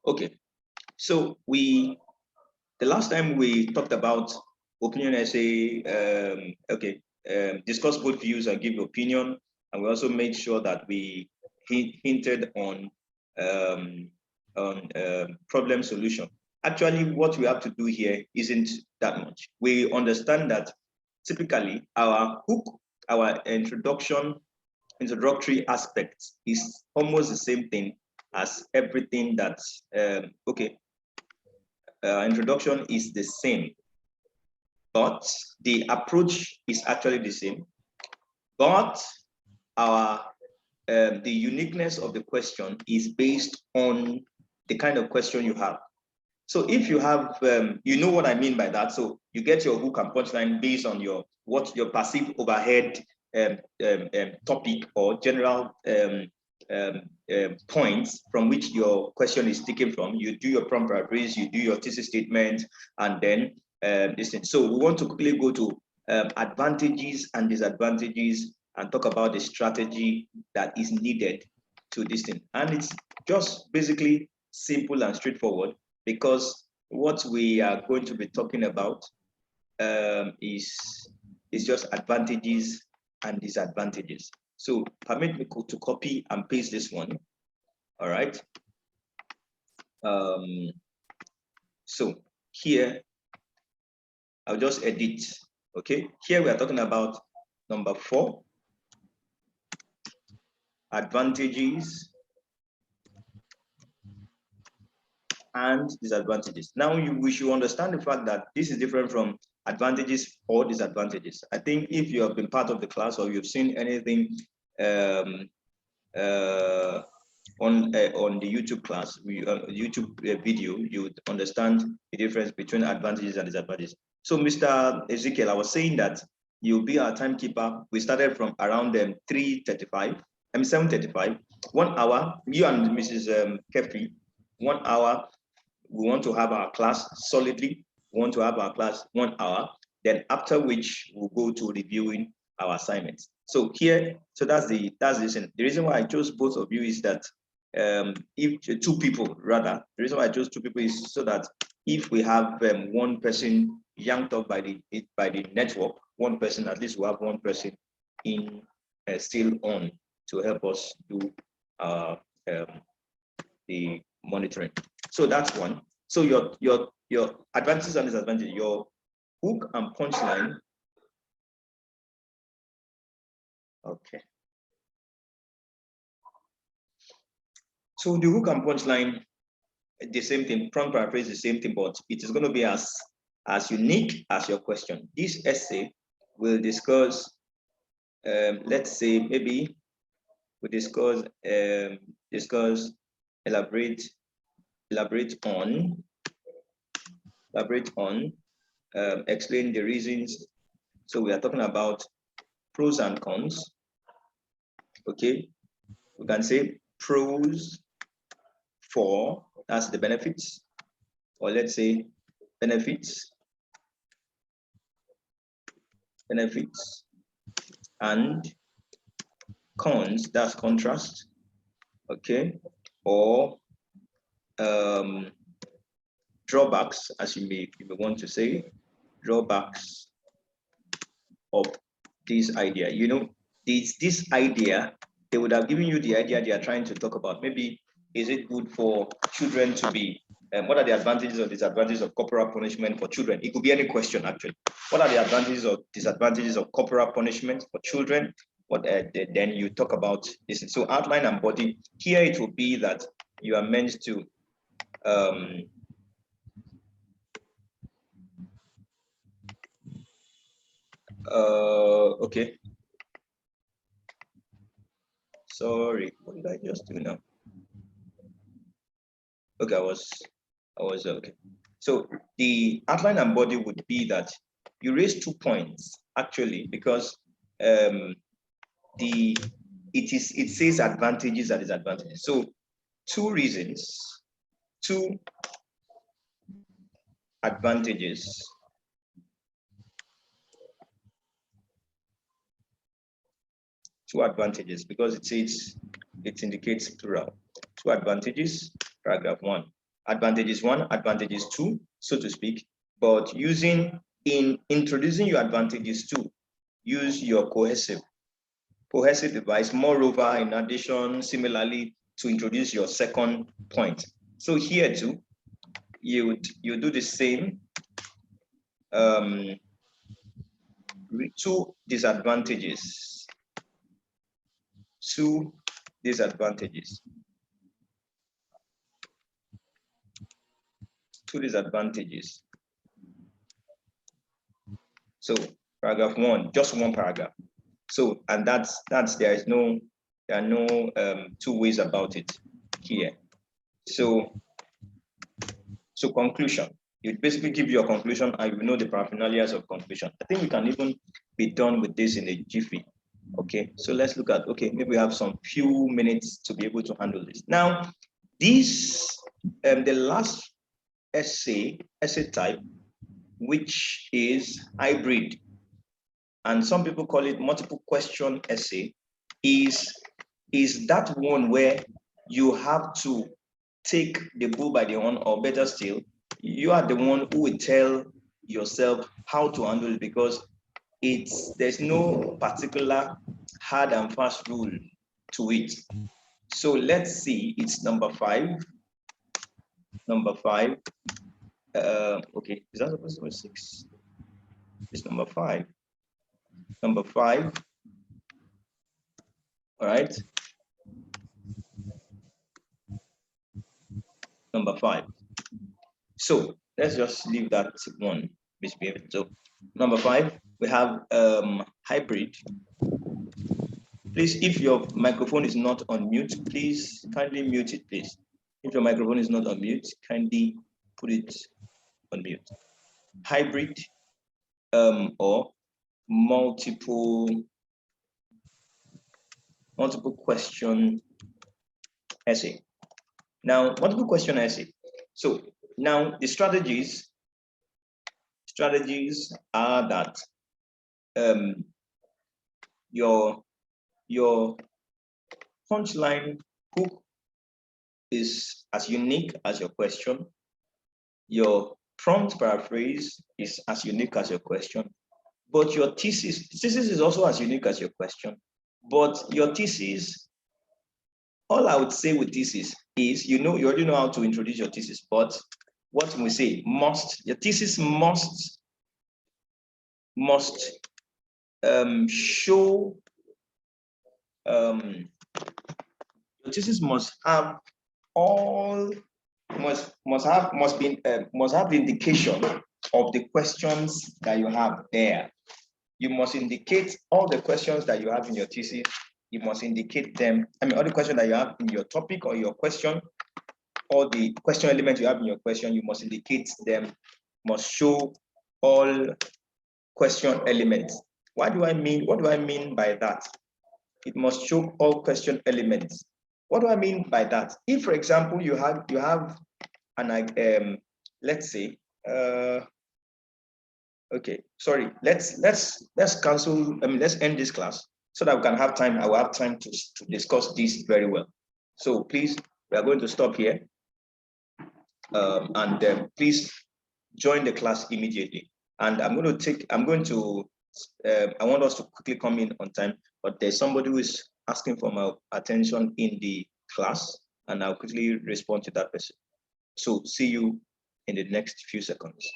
Okay, so the last time we talked about opinion essay, discuss both views and give opinion, and we also made sure that we hinted on problem solution. Actually, what we have to do here isn't that much. We understand that typically our hook, our introductory aspects is almost the same thing as everything that introduction is the same, but the approach is actually the same, but our the uniqueness of the question is based on the kind of question you have. So if you have, you know what I mean by that. So you get your hook and punchline based on your perceived overhead topic or general points from which your question is taken from. You do your prompt paraphrase, you do your thesis statement, and then listen. So we want to quickly go to advantages and disadvantages and talk about the strategy that is needed to this thing. And it's just basically simple and straightforward, because what we are going to be talking about is just advantages and disadvantages. So permit me to copy and paste this one. All right. So here, I'll just edit. Okay. Here we are talking about number 4, advantages and disadvantages. Now we should understand the fact that this is different from advantages or disadvantages. I think if you have been part of the class or you've seen anything on the YouTube class, YouTube video, you would understand the difference between advantages and disadvantages. So Mr. Ezekiel, I was saying that you'll be our timekeeper. We started from around 3:35, 7:35, 1 hour. You and Mrs. Kefi, 1 hour. We want to have our class solidly. We want to have our class 1 hour. Then after which we'll go to reviewing our assignments. So here, so that's the reason. The reason why I chose both of you is that if 2 people rather, the reason why I chose 2 people is so that if we have one person yanked up by the network, one person, at least we have one person in still on to help us do the monitoring. So that's one. So your advantages and disadvantages, your hook and punchline. Okay. So the hook and punchline, the same thing. Prompt paraphrase, the same thing, but it is going to be as unique as your question. This essay will discuss. Let's say maybe we discuss elaborate on explain the reasons. So we are talking about pros and cons. Okay, we can say pros for, that's the benefits, or let's say benefits and cons, that's contrast. Okay, or drawbacks, as you may want to say, drawbacks of this idea. You know, this idea, they would have given you the idea they are trying to talk about. Maybe, is it good for children to be, what are the advantages or disadvantages of corporal punishment for children? It could be any question, actually. What are the advantages or disadvantages of corporal punishment for children? What then you talk about this. So outline and body. Here it will be that you are meant to okay. Sorry, what did I just do now? Okay, I was okay. So the outline and body would be that you raise 2 points actually, because it says advantages and disadvantages. So 2 reasons, 2 advantages. Two advantages, because it indicates plural. 2 advantages, paragraph 1. advantages 1, advantages 2, so to speak, but in introducing your advantages 2, use your cohesive device. Moreover, in addition, similarly, to introduce your second point. So here too, you do the same. Two disadvantages. Two disadvantages. Two disadvantages. So paragraph 1, just one paragraph. So, and that's there are no two ways about it here. So conclusion. You basically give your conclusion and you know the paraphernalia of conclusion. I think we can even be done with this in a jiffy. Okay, so let's look at, okay, maybe we have some few minutes to be able to handle this. Now, this, the last essay type, which is hybrid, and some people call it multiple question essay, is that one where you have to take the bull by the horn, or better still, you are the one who will tell yourself how to handle it, because there's no particular hard and fast rule to it. So let's see, it's number 5. Number 5. Okay, is that supposed to be 6? It's number 5. Number 5. All right. Number 5. So let's just leave that one misbehaving. So number 5, we have hybrid. Please, if your microphone is not on mute, please kindly mute it, please. If your microphone is not on mute, kindly put it on mute. Hybrid or multiple question essay. Now, multiple question essay. So now the strategies are that your punchline hook is as unique as your question. Your prompt paraphrase is as unique as your question. But your thesis is also as unique as your question. But your thesis, all I would say with thesis is, you already know how to introduce your thesis, but what we say, your thesis must show, your thesis must have the indication of the questions that you have there. You must indicate all the questions that you have in your thesis. You must indicate them. I mean, all the questions that you have in your topic or your question, all the question elements you have in your question, you must indicate them, must show all question elements. What do I mean by that? It must show all question elements. What do I mean by that? If, for example, you have an let's say, okay, sorry, let's cancel. I mean, let's end this class so that we can have time. I will have time to discuss this very well. So please, we are going to stop here, and please join the class immediately. And I want us to quickly come in on time, but there's somebody who is asking for my attention in the class, and I'll quickly respond to that person. So see you in the next few seconds.